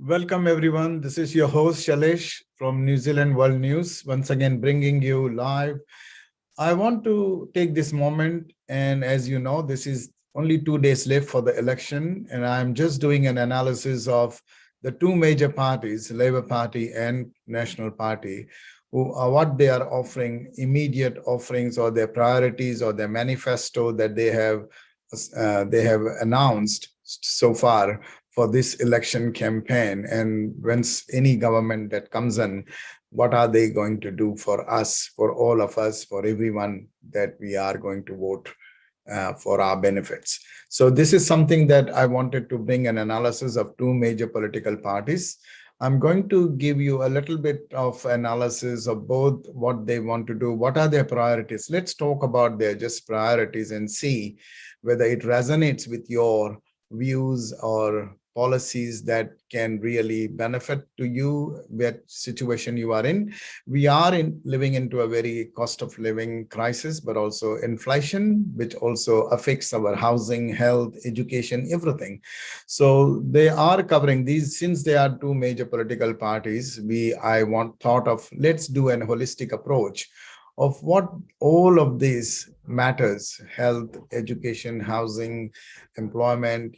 Welcome everyone. This is your host Shailesh from New Zealand World News, once again bringing you live. I want to take this moment, and as you know, this is only 2 days left for the election, and I'm just doing an analysis of the two major parties, Labour Party and National Party, who are what they are offering, immediate offerings or their priorities or their manifesto that they have announced so far for this election campaign. And once any government that comes in, what are they going to do for us, for all of us, for everyone that we are going to vote for our benefits. So this is something that I wanted to bring an analysis of two major political parties. I'm going to give you a little bit of analysis of both what they want to do, what are their priorities. Let's talk about their just priorities and see whether it resonates with your views or policies that can really benefit to you, what situation you are in. We are living into a very cost of living crisis, but also inflation, which also affects our housing, health, education, everything. So they are covering these. Since they are two major political parties, thought of let's do an holistic approach of what all of these matters: health, education, housing, employment,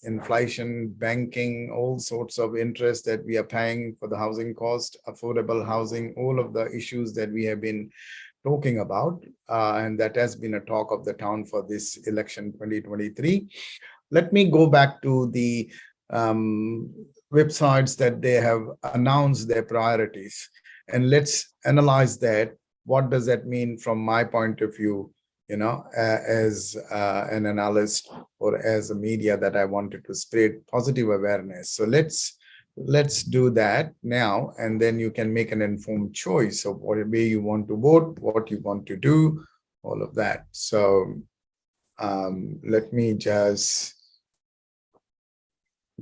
inflation, banking, all sorts of interest that we are paying for the housing cost, affordable housing, all of the issues that we have been talking about, and that has been a talk of the town for this election 2023. Let me go back to the websites that they have announced their priorities, and let's analyze that. What does that mean from my point of view, as an analyst or as a media that I wanted to spread positive awareness. So let's do that now, and then you can make an informed choice of what way you want to vote, what you want to do, all of that. So let me just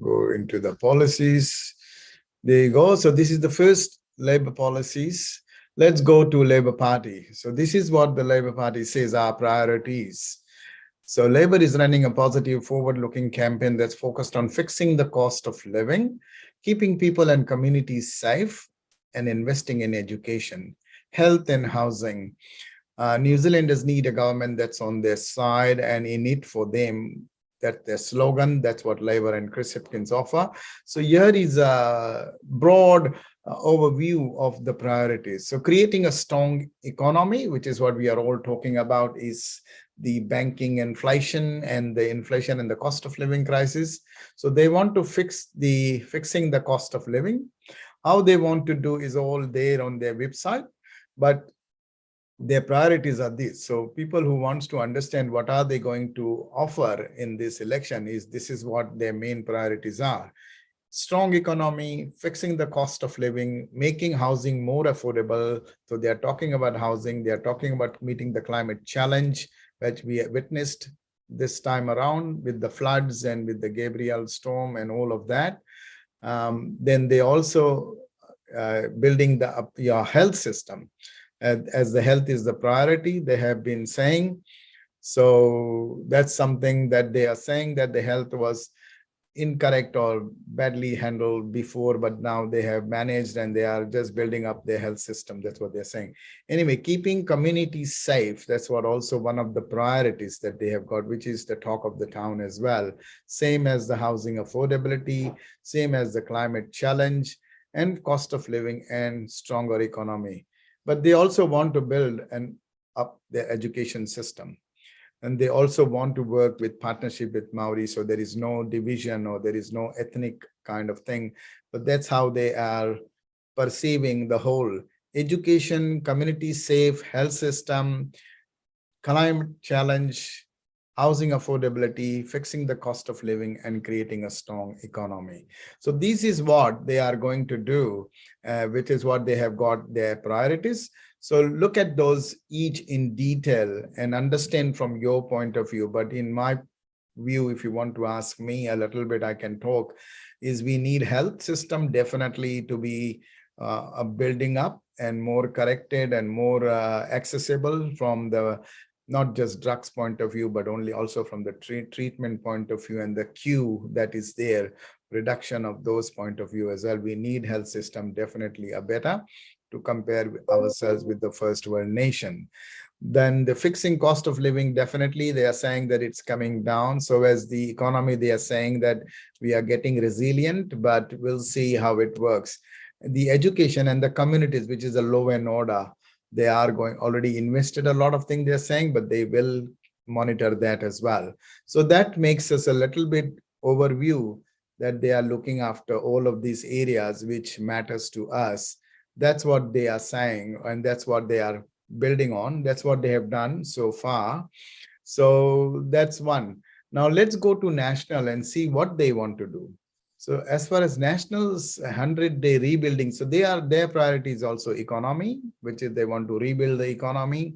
go into the policies. There you go. So this is the first Labour policies. Let's go to Labour Party. So this is what the Labour Party says are priorities. So Labour is running a positive, forward-looking campaign that's focused on fixing the cost of living, keeping people and communities safe, and investing in education, health, and housing. New Zealanders need a government that's on their side and in it for them. That's their slogan. That's what Labour and Chris Hipkins offer. So here is a broad overview of the priorities. So creating a strong economy, which is what we are all talking about, is the banking inflation and the cost of living crisis. So they want to fixing the cost of living. How they want to do is all there on their website, but their priorities are these. So people who wants to understand what are they going to offer in this election, this is what their main priorities are. Strong economy, fixing the cost of living, making housing more affordable. So they are talking about housing. They are talking about meeting the climate challenge, which we witnessed this time around with the floods and with the Gabriel storm and all of that. Then they also building your health system. As the health is the priority, they have been saying. So that's something that they are saying, that the health was incorrect or badly handled before, but now they have managed and they are just building up their health system. That's what they're saying. Anyway, keeping communities safe, that's what also one of the priorities that they have got, which is the talk of the town as well. Same as the housing affordability, same as the climate challenge and cost of living and stronger economy. But they also want to build and up their education system. And they also want to work with partnership with Maori. So there is no division or there is no ethnic kind of thing. But that's how they are perceiving the whole education, community safe, health system, climate challenge, housing affordability, fixing the cost of living, and creating a strong economy. So this is what they are going to do, which is what they have got their priorities. So look at those each in detail and understand from your point of view. But in my view, if you want to ask me a little bit, I can talk, is we need health system definitely to be a building up and more corrected and more accessible from the not just drugs point of view, but only also from the treatment point of view and the queue that is there reduction of those point of view as well. We need health system definitely a better to compare ourselves with the first world nation. Then the fixing cost of living, definitely they are saying that it's coming down. So as the economy, they are saying that we are getting resilient, but we'll see how it works. The education and the communities, which is a low end order, they are going already invested a lot of things they're saying, but they will monitor that as well. So that makes us a little bit overview that they are looking after all of these areas which matters to us. That's what they are saying, and that's what they are building on. That's what they have done so far. So that's one. Now let's go to national and see what they want to do. So as far as nationals 100-day rebuilding, so their priority is also economy, which is they want to rebuild the economy.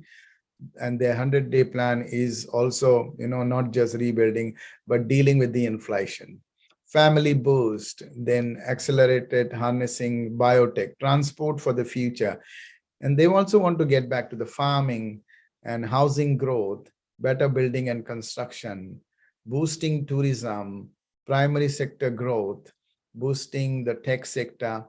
And their 100-day plan is also, not just rebuilding, but dealing with the inflation. Family boost, then accelerated harnessing biotech, transport for the future. And they also want to get back to the farming and housing growth, better building and construction, boosting tourism, primary sector growth, boosting the tech sector.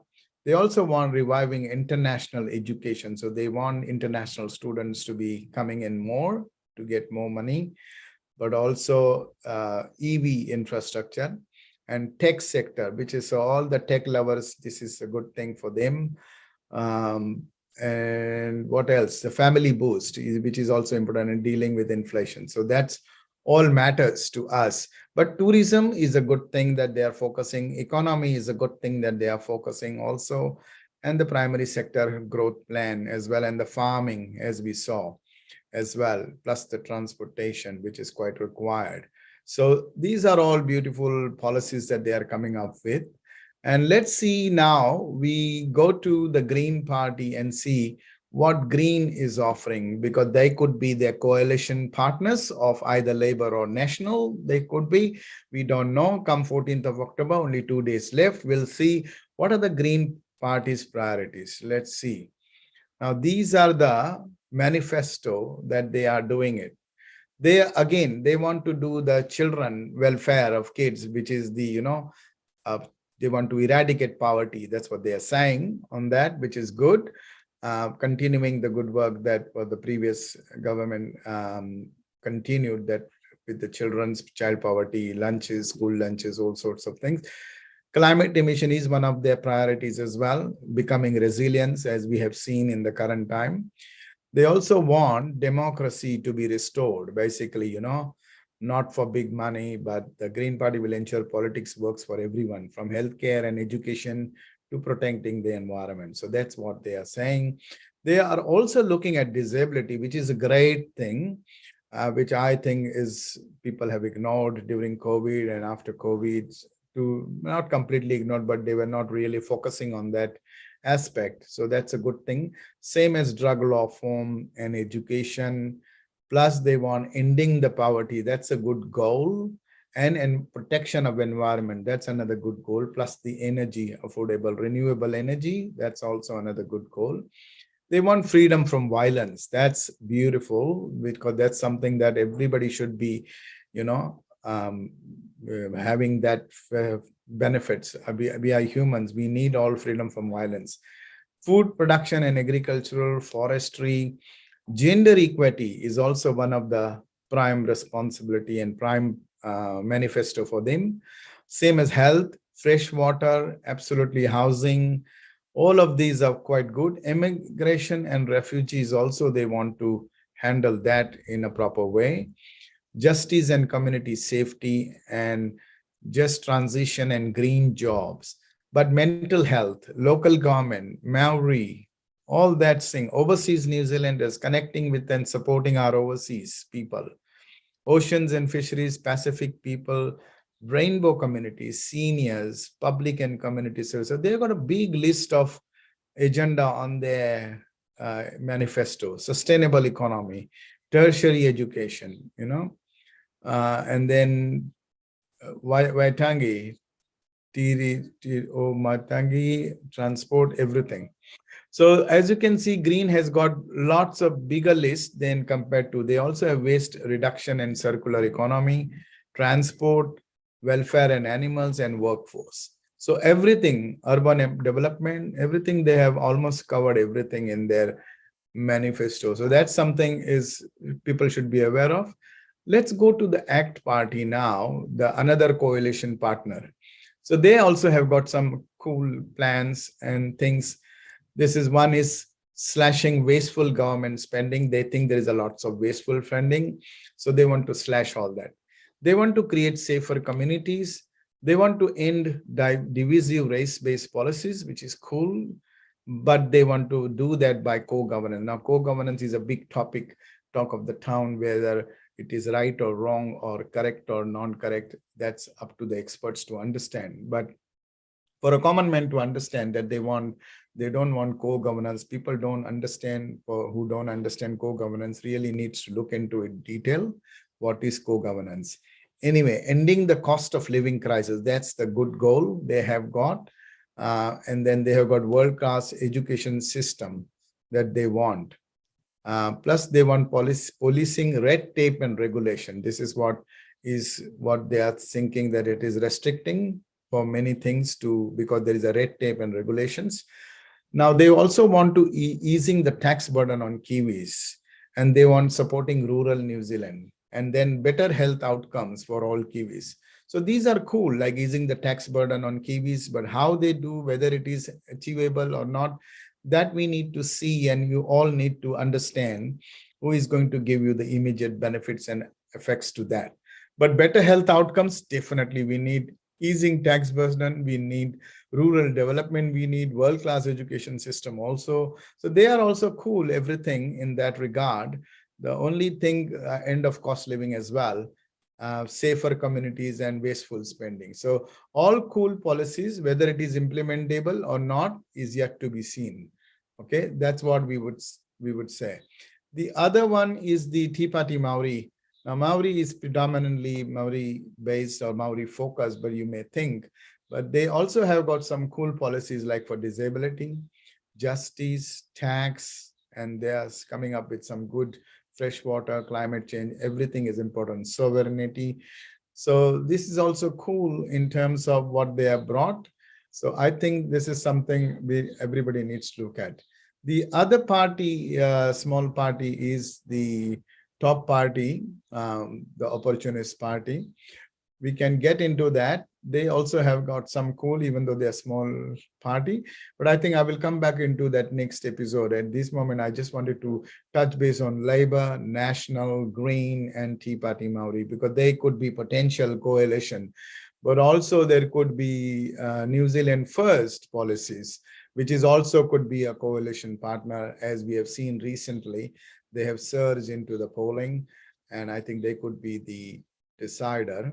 They also want reviving international education. So they want international students to be coming in more to get more money, but also EV infrastructure and tech sector, which is all the tech lovers. This is a good thing for them. And what else? The family boost, which is also important in dealing with inflation. So that's all matters to us. But tourism is a good thing that they are focusing. Economy is a good thing that they are focusing also. And the primary sector growth plan as well, and the farming, as we saw as well, plus the transportation, which is quite required. So these are all beautiful policies that they are coming up with. And let's see now, we go to the Green Party and see what Green is offering, because they could be their coalition partners of either Labour or National. They could be. We don't know. Come 14th of October, only 2 days left. We'll see what are the Green Party's priorities. Let's see. Now, these are the manifesto that they are doing it. They want to do the children welfare of kids, which is the, they want to eradicate poverty. That's what they are saying on that, which is good. Continuing the good work that the previous government continued, that with the children's child poverty, lunches, school lunches, all sorts of things. Climate emission is one of their priorities as well, becoming resilience, as we have seen in the current time. They also want democracy to be restored, basically, not for big money, but the Green Party will ensure politics works for everyone, from healthcare and education to protecting the environment. So that's what they are saying. They are also looking at disability, which is a great thing, which I think is people have ignored during COVID and after COVID, to not completely ignored, but they were not really focusing on that aspect. So that's a good thing. Same as drug law reform and education. Plus they want ending the poverty. That's a good goal. And protection of environment. That's another good goal. Plus the energy, affordable, renewable energy. That's also another good goal. They want freedom from violence. That's beautiful, because that's something that everybody should be, having that benefits. We are humans. We need all freedom from violence. Food production and agricultural, forestry, gender equity is also one of the prime responsibility and prime manifesto for them. Same as health, fresh water, absolutely housing. All of these are quite good. Immigration and refugees also, they want to handle that in a proper way. Justice and community safety, and just transition and green jobs. But mental health, local government, Maori, all that thing, overseas New Zealanders, connecting with and supporting our overseas people, oceans and fisheries, Pacific people, rainbow communities, seniors, public and community service. So they've got a big list of agenda on their manifesto. Sustainable economy, tertiary education, and then Waitangi, Matangi, transport, everything. So as you can see, Green has got lots of bigger lists than compared to. They also have waste reduction and circular economy, transport, welfare and animals, and workforce. So everything, urban development, everything, they have almost covered everything in their manifesto. So that's something is people should be aware of. Let's go to the ACT party now, the another coalition partner. So they also have got some cool plans and things. This is one is slashing wasteful government spending. They think there is a lots of wasteful funding, so they want to slash all that. They want to create safer communities. They want to end divisive race-based policies, which is cool, but they want to do that by co-governance. Now, co-governance is a big topic, talk of the town, whether it is right or wrong or correct or non-correct. That's up to the experts to understand. But for a common man to understand that they don't want co-governance, people don't understand, or who don't understand co-governance really needs to look into it detail. What is co-governance? Anyway, ending the cost of living crisis, that's the good goal they have got. And then they have got world-class education system that they want. Plus they want policing red tape and regulation. This is what they are thinking, that it is restricting for many things to, because there is a red tape and regulations. Now they also want to easing the tax burden on Kiwis, and they want supporting rural New Zealand, and then better health outcomes for all Kiwis. So these are cool, like easing the tax burden on Kiwis, but how they do, whether it is achievable or not, that we need to see, and you all need to understand who is going to give you the immediate benefits and effects to that. But better health outcomes, definitely we need easing tax burden, we need rural development, we need world-class education system also. So they are also cool, everything in that regard. The only thing, end of cost living as well, safer communities and wasteful spending. So all cool policies, whether it is implementable or not, is yet to be seen. Okay, that's what we would say. The other one is the Tea Party Maori. Now, Maori is predominantly Maori based or Maori focused, but you may think, but they also have got some cool policies like for disability, justice, tax, and they are coming up with some good fresh water, climate change, everything is important, sovereignty. So this is also cool in terms of what they have brought. So I think this is something everybody needs to look at. The other party, small party, is the top party, the opportunist party. We can get into that. They also have got some cool, even though they're a small party. But I think I will come back into that next episode. At this moment, I just wanted to touch base on Labour, National, Green, and Tea Party Maori, because they could be potential coalition. But also there could be New Zealand First policies, which is also could be a coalition partner, as we have seen recently. They have surged into the polling, and I think they could be the decider.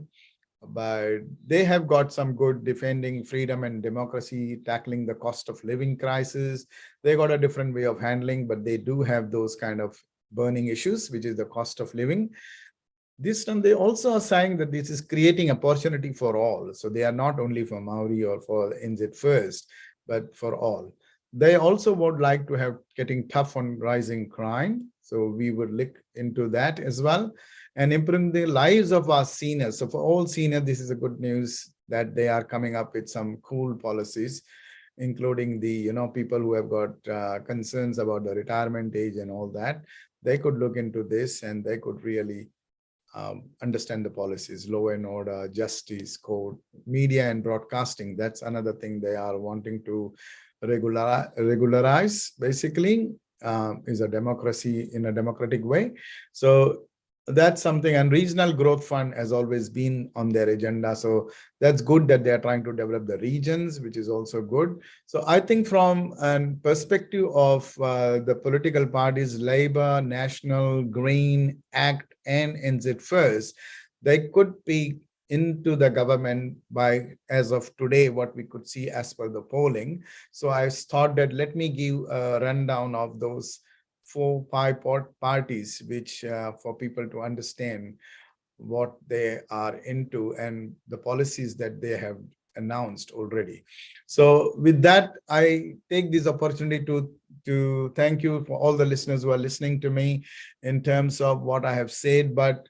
But they have got some good defending freedom and democracy, tackling the cost of living crisis. They got a different way of handling, but they do have those kind of burning issues, which is the cost of living. This time they also are saying that this is creating opportunity for all. So they are not only for Maori or for NZ First, but for all. They also would like to have getting tough on rising crime. So we would look into that as well, and improving the lives of our seniors. So for all seniors, this is a good news that they are coming up with some cool policies, including the people who have got concerns about the retirement age and all that. They could look into this, and they could really understand the policies, law and order, justice, code, media and broadcasting. That's another thing they are wanting to regularize, basically, is a democracy in a democratic way. So that's something. And regional growth fund has always been on their agenda. So that's good that they're trying to develop the regions, which is also good. So I think from a perspective of the political parties, Labour, National, Green, ACT, and NZ First, they could be into the government by, as of today, what we could see as per the polling. So I thought that let me give a rundown of those 4-5 parties, which for people to understand what they are into and the policies that they have announced already. So with that, I take this opportunity to thank you for all the listeners who are listening to me in terms of what I have said, but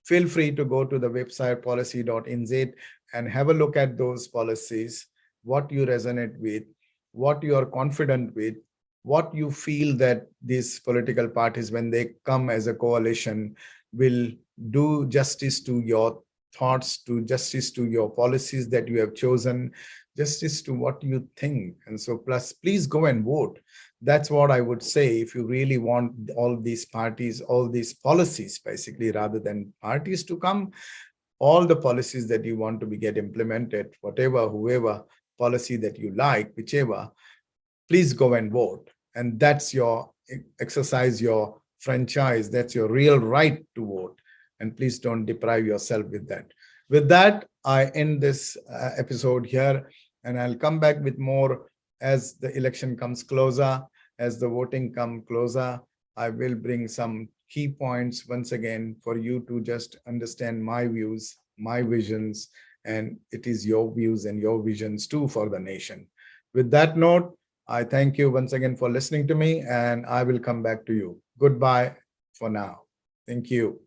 feel free to go to the website policy.nz and have a look at those policies, what you resonate with, what you are confident with, what you feel that these political parties, when they come as a coalition, will do justice to your thoughts, to justice to your policies that you have chosen, justice to what you think. And so, plus, please go and vote. That's what I would say. If you really want all these parties, all these policies, basically, rather than parties to come, all the policies that you want to be get implemented, whatever, whoever policy that you like, whichever, please go and vote. And that's your exercise, your franchise. That's your real right to vote. And please don't deprive yourself with that. With that, I end this episode here, and I'll come back with more as the election comes closer, as the voting come closer. I will bring some key points once again for you to just understand my views, my visions, and it is your views and your visions too for the nation. With that note, I thank you once again for listening to me, and I will come back to you. Goodbye for now. Thank you.